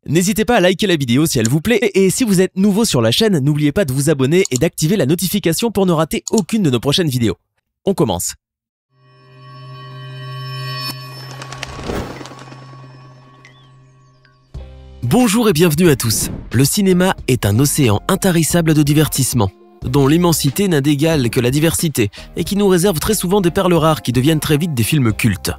N'hésitez pas à liker la vidéo si elle vous plaît et si vous êtes nouveau sur la chaîne, n'oubliez pas de vous abonner et d'activer la notification pour ne rater aucune de nos prochaines vidéos. On commence. Bonjour et bienvenue à tous. Le cinéma est un océan intarissable de divertissement, dont l'immensité n'a d'égal que la diversité et qui nous réserve très souvent des perles rares qui deviennent très vite des films cultes.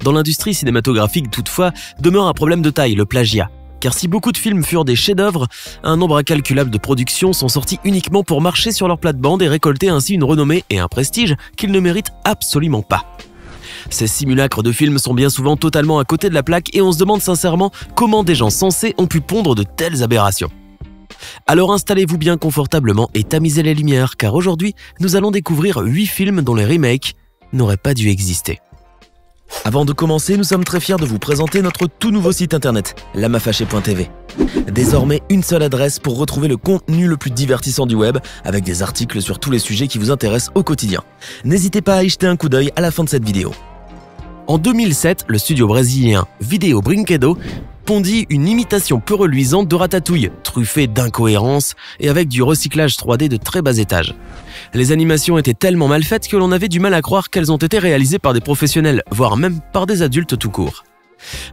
Dans l'industrie cinématographique, toutefois, demeure un problème de taille, le plagiat. Car si beaucoup de films furent des chefs-d'œuvre, un nombre incalculable de productions sont sortis uniquement pour marcher sur leur plate-bande et récolter ainsi une renommée et un prestige qu'ils ne méritent absolument pas. Ces simulacres de films sont bien souvent totalement à côté de la plaque et on se demande sincèrement comment des gens sensés ont pu pondre de telles aberrations. Alors installez-vous bien confortablement et tamisez les lumières, car aujourd'hui, nous allons découvrir 8 films dont les remakes n'auraient pas dû exister. Avant de commencer, nous sommes très fiers de vous présenter notre tout nouveau site internet, lamafaché.tv. Désormais, une seule adresse pour retrouver le contenu le plus divertissant du web, avec des articles sur tous les sujets qui vous intéressent au quotidien. N'hésitez pas à y jeter un coup d'œil à la fin de cette vidéo. En 2007, le studio brésilien Video Brinquedo pondit une imitation peu reluisante de Ratatouille, truffée d'incohérences et avec du recyclage 3D de très bas étage. Les animations étaient tellement mal faites que l'on avait du mal à croire qu'elles ont été réalisées par des professionnels, voire même par des adultes tout court.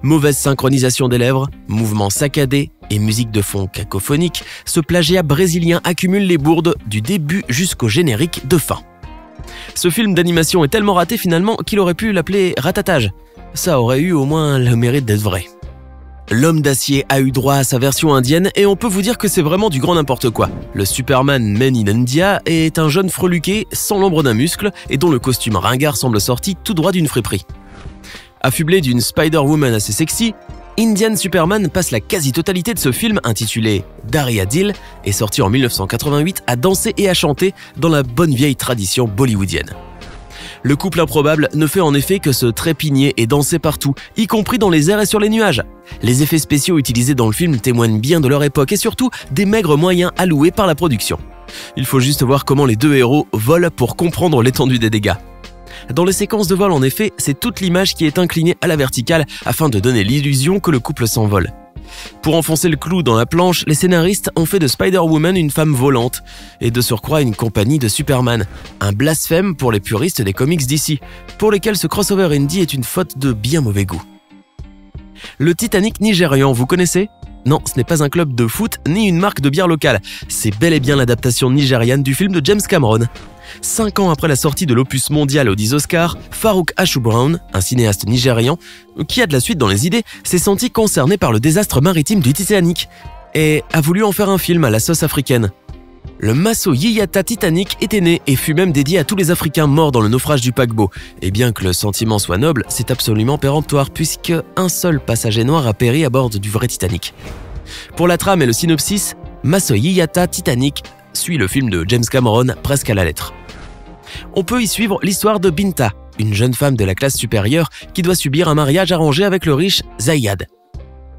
Mauvaise synchronisation des lèvres, mouvements saccadés et musique de fond cacophonique, ce plagiat brésilien accumule les bourdes du début jusqu'au générique de fin. Ce film d'animation est tellement raté finalement qu'il aurait pu l'appeler Ratatage. Ça aurait eu au moins le mérite d'être vrai. L'Homme d'Acier a eu droit à sa version indienne et on peut vous dire que c'est vraiment du grand n'importe quoi. Le Superman Men in India est un jeune freluqué sans l'ombre d'un muscle et dont le costume ringard semble sorti tout droit d'une friperie. Affublé d'une Spider-Woman assez sexy, Indian Superman passe la quasi-totalité de ce film intitulé Daria Dil et sorti en 1988 à danser et à chanter dans la bonne vieille tradition bollywoodienne. Le couple improbable ne fait en effet que se trépigner et danser partout, y compris dans les airs et sur les nuages. Les effets spéciaux utilisés dans le film témoignent bien de leur époque et surtout des maigres moyens alloués par la production. Il faut juste voir comment les deux héros volent pour comprendre l'étendue des dégâts. Dans les séquences de vol en effet, c'est toute l'image qui est inclinée à la verticale afin de donner l'illusion que le couple s'envole. Pour enfoncer le clou dans la planche, les scénaristes ont fait de Spider-Woman une femme volante et de surcroît une compagnie de Superman, un blasphème pour les puristes des comics d'ici, pour lesquels ce crossover indie est une faute de bien mauvais goût. Le Titanic nigérian, vous connaissez ? Non, ce n'est pas un club de foot ni une marque de bière locale, c'est bel et bien l'adaptation nigériane du film de James Cameron. 5 ans après la sortie de l'opus mondial aux 10 Oscars, Farouk Ashubrown, un cinéaste nigérian, qui a de la suite dans les idées, s'est senti concerné par le désastre maritime du Titanic et a voulu en faire un film à la sauce africaine. Le Maso Yiyata Titanic était né et fut même dédié à tous les Africains morts dans le naufrage du paquebot. Et bien que le sentiment soit noble, c'est absolument péremptoire puisque un seul passager noir a péri à bord du vrai Titanic. Pour la trame et le synopsis, Maso Yiyata Titanic suit le film de James Cameron presque à la lettre. On peut y suivre l'histoire de Binta, une jeune femme de la classe supérieure qui doit subir un mariage arrangé avec le riche Zayad.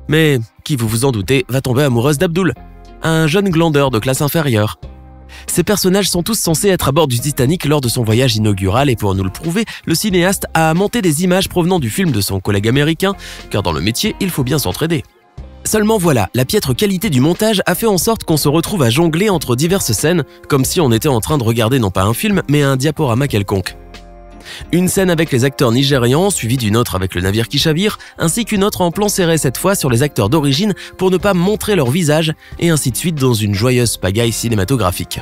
Mais, qui vous en doutez, va tomber amoureuse d'Abdul, un jeune glandeur de classe inférieure. Ces personnages sont tous censés être à bord du Titanic lors de son voyage inaugural et pour nous le prouver, le cinéaste a monté des images provenant du film de son collègue américain, car dans le métier, il faut bien s'entraider. Seulement voilà, la piètre qualité du montage a fait en sorte qu'on se retrouve à jongler entre diverses scènes, comme si on était en train de regarder non pas un film, mais un diaporama quelconque. Une scène avec les acteurs nigérians, suivie d'une autre avec le navire qui chavire, ainsi qu'une autre en plan serré cette fois sur les acteurs d'origine pour ne pas montrer leur visage, et ainsi de suite dans une joyeuse pagaille cinématographique.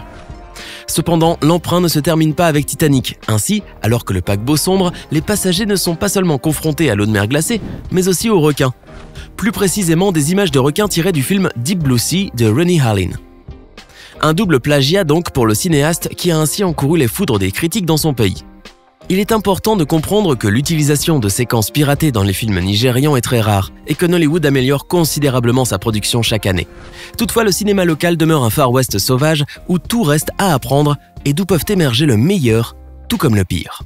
Cependant, l'emprunt ne se termine pas avec Titanic. Ainsi, alors que le paquebot sombre, les passagers ne sont pas seulement confrontés à l'eau de mer glacée, mais aussi aux requins. Plus précisément des images de requins tirées du film Deep Blue Sea de Rennie Harlin. Un double plagiat donc pour le cinéaste qui a ainsi encouru les foudres des critiques dans son pays. Il est important de comprendre que l'utilisation de séquences piratées dans les films nigérians est très rare et que Nollywood améliore considérablement sa production chaque année. Toutefois, le cinéma local demeure un Far West sauvage où tout reste à apprendre et d'où peuvent émerger le meilleur, tout comme le pire.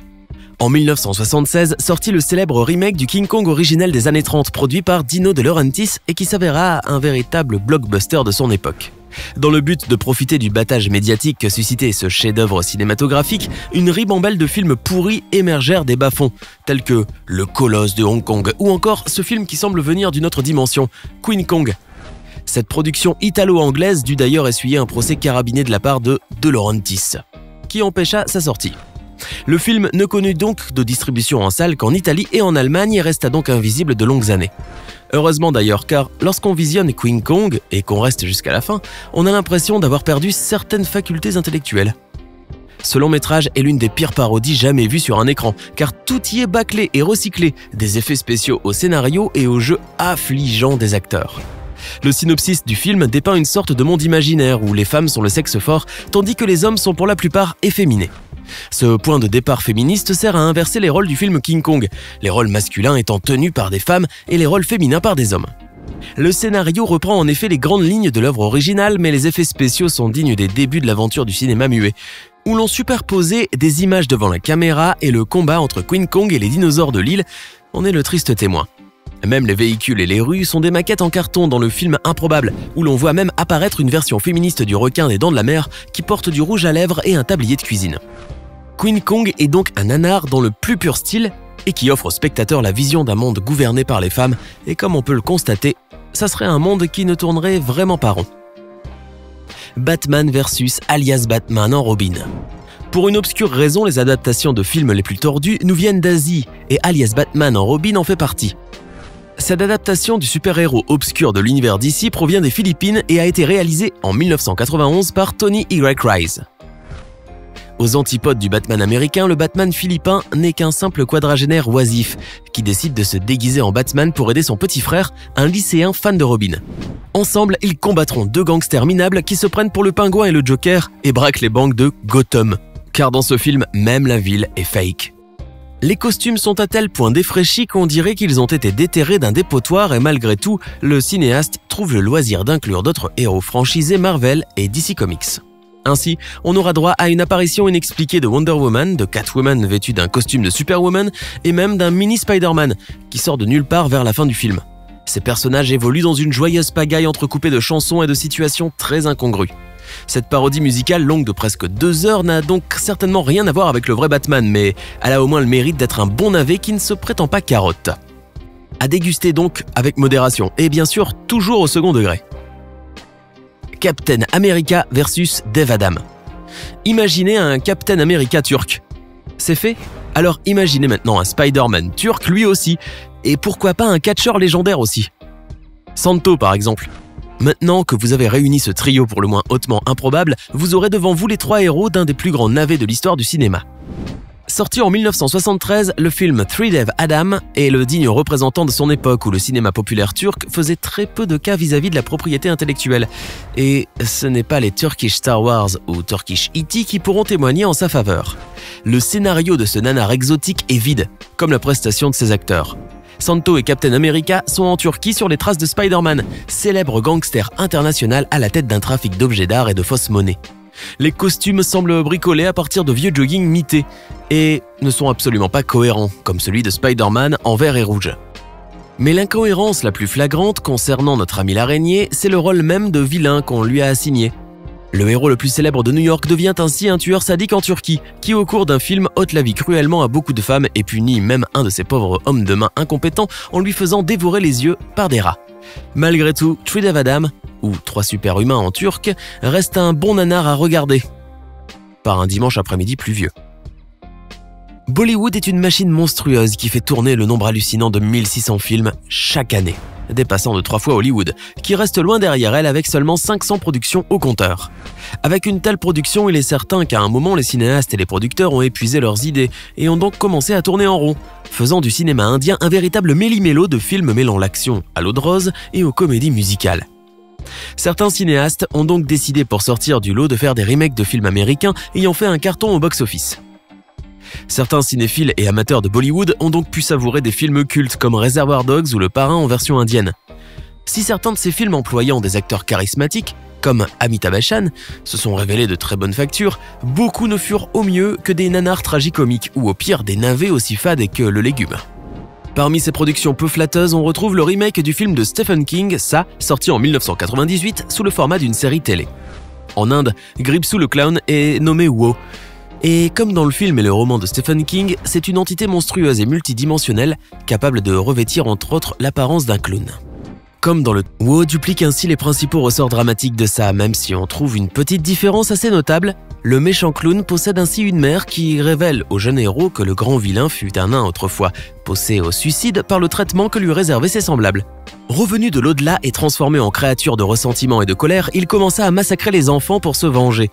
En 1976, sortit le célèbre remake du King Kong originel des années 30 produit par Dino De Laurentiis et qui s'avéra un véritable blockbuster de son époque. Dans le but de profiter du battage médiatique que suscitait ce chef-d'œuvre cinématographique, une ribambelle de films pourris émergèrent des bas-fonds, tels que Le Colosse de Hong Kong ou encore ce film qui semble venir d'une autre dimension, Queen Kong. Cette production italo-anglaise dut d'ailleurs essuyer un procès carabiné de la part de Laurentiis, qui empêcha sa sortie. Le film ne connut donc de distribution en salle qu'en Italie et en Allemagne et resta donc invisible de longues années. Heureusement d'ailleurs, car lorsqu'on visionne Queen Kong et qu'on reste jusqu'à la fin, on a l'impression d'avoir perdu certaines facultés intellectuelles. Ce long métrage est l'une des pires parodies jamais vues sur un écran, car tout y est bâclé et recyclé, des effets spéciaux au scénario et au jeu affligeant des acteurs. Le synopsis du film dépeint une sorte de monde imaginaire où les femmes sont le sexe fort, tandis que les hommes sont pour la plupart efféminés. Ce point de départ féministe sert à inverser les rôles du film King Kong, les rôles masculins étant tenus par des femmes et les rôles féminins par des hommes. Le scénario reprend en effet les grandes lignes de l'œuvre originale, mais les effets spéciaux sont dignes des débuts de l'aventure du cinéma muet, où l'on superposait des images devant la caméra et le combat entre Queen Kong et les dinosaures de l'île en est le triste témoin. Même les véhicules et les rues sont des maquettes en carton dans le film Improbable, où l'on voit même apparaître une version féministe du requin des Dents de la Mer qui porte du rouge à lèvres et un tablier de cuisine. Queen Kong est donc un nanar dans le plus pur style et qui offre au spectateur la vision d'un monde gouverné par les femmes, et comme on peut le constater, ça serait un monde qui ne tournerait vraiment pas rond. Batman vs alias Batman en Robin. Pour une obscure raison, les adaptations de films les plus tordus nous viennent d'Asie, et alias Batman en Robin en fait partie. Cette adaptation du super-héros obscur de l'univers DC provient des Philippines et a été réalisée en 1991 par Tony Y. Rice. Aux antipodes du Batman américain, le Batman philippin n'est qu'un simple quadragénaire oisif qui décide de se déguiser en Batman pour aider son petit frère, un lycéen fan de Robin. Ensemble, ils combattront deux gangsters minables qui se prennent pour le Pingouin et le Joker et braquent les banques de Gotham. Car dans ce film, même la ville est fake. Les costumes sont à tel point défraîchis qu'on dirait qu'ils ont été déterrés d'un dépotoir et malgré tout, le cinéaste trouve le loisir d'inclure d'autres héros franchisés Marvel et DC Comics. Ainsi, on aura droit à une apparition inexpliquée de Wonder Woman, de Catwoman vêtue d'un costume de Superwoman et même d'un mini Spider-Man qui sort de nulle part vers la fin du film. Ces personnages évoluent dans une joyeuse pagaille entrecoupée de chansons et de situations très incongrues. Cette parodie musicale longue de presque 2 heures n'a donc certainement rien à voir avec le vrai Batman, mais elle a au moins le mérite d'être un bon navet qui ne se prétend pas carotte. À déguster donc avec modération et bien sûr toujours au second degré. Captain America versus Dave Adam. Imaginez un Captain America turc. C'est fait? Alors imaginez maintenant un Spider-Man turc lui aussi, et pourquoi pas un catcheur légendaire aussi. Santo par exemple. Maintenant que vous avez réuni ce trio pour le moins hautement improbable, vous aurez devant vous les 3 héros d'un des plus grands navets de l'histoire du cinéma. Sorti en 1973, le film Three Dave Adam est le digne représentant de son époque où le cinéma populaire turc faisait très peu de cas vis-à-vis de la propriété intellectuelle. Et ce n'est pas les Turkish Star Wars ou Turkish E.T. qui pourront témoigner en sa faveur. Le scénario de ce nanar exotique est vide, comme la prestation de ses acteurs. Santo et Captain America sont en Turquie sur les traces de Spider-Man, célèbre gangster international à la tête d'un trafic d'objets d'art et de fausses monnaies. Les costumes semblent bricolés à partir de vieux jogging mités et ne sont absolument pas cohérents, comme celui de Spider-Man en vert et rouge. Mais l'incohérence la plus flagrante concernant notre ami l'araignée, c'est le rôle même de vilain qu'on lui a assigné. Le héros le plus célèbre de New York devient ainsi un tueur sadique en Turquie, qui au cours d'un film ôte la vie cruellement à beaucoup de femmes et punit même un de ses pauvres hommes de main incompétents en lui faisant dévorer les yeux par des rats. Malgré tout, Three Dave Adam, ou 3 super-humains en turc, reste un bon nanar à regarder. Par un dimanche après-midi pluvieux. Bollywood est une machine monstrueuse qui fait tourner le nombre hallucinant de 1600 films chaque année, dépassant de 3 fois Hollywood, qui reste loin derrière elle avec seulement 500 productions au compteur. Avec une telle production, il est certain qu'à un moment, les cinéastes et les producteurs ont épuisé leurs idées et ont donc commencé à tourner en rond, faisant du cinéma indien un véritable méli-mélo de films mêlant l'action à l'eau de rose et aux comédies musicales. Certains cinéastes ont donc décidé pour sortir du lot de faire des remakes de films américains ayant fait un carton au box-office. Certains cinéphiles et amateurs de Bollywood ont donc pu savourer des films cultes comme Reservoir Dogs ou Le Parrain en version indienne. Si certains de ces films employant des acteurs charismatiques, comme Amitabh Bachchan, se sont révélés de très bonne facture, beaucoup ne furent au mieux que des nanars tragicomiques ou au pire des navets aussi fades que le légume. Parmi ces productions peu flatteuses, on retrouve le remake du film de Stephen King, Ça, sorti en 1998 sous le format d'une série télé. En Inde, Gripsou le clown est nommé Wo. Et comme dans le film et le roman de Stephen King, c'est une entité monstrueuse et multidimensionnelle, capable de revêtir entre autres l'apparence d'un clown. Comme dans le Wo duplique ainsi les principaux ressorts dramatiques de Ça, même si on trouve une petite différence assez notable. Le méchant clown possède ainsi une mère qui révèle au jeune héros que le grand vilain fut un nain autrefois, poussé au suicide par le traitement que lui réservaient ses semblables. Revenu de l'au-delà et transformé en créature de ressentiment et de colère, il commença à massacrer les enfants pour se venger.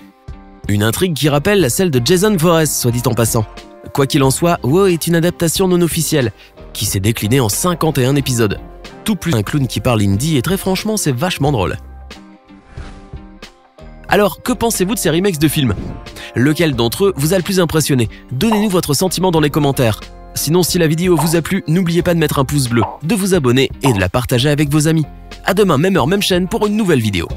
Une intrigue qui rappelle celle de Jason Voorhees, soit dit en passant. Quoi qu'il en soit, Wo est une adaptation non officielle, qui s'est déclinée en 51 épisodes. Tout plus un clown qui parle hindi et très franchement, c'est vachement drôle. Alors, que pensez-vous de ces remakes de films? Lequel d'entre eux vous a le plus impressionné? Donnez-nous votre sentiment dans les commentaires. Sinon, si la vidéo vous a plu, n'oubliez pas de mettre un pouce bleu, de vous abonner et de la partager avec vos amis. À demain, même heure, même chaîne pour une nouvelle vidéo.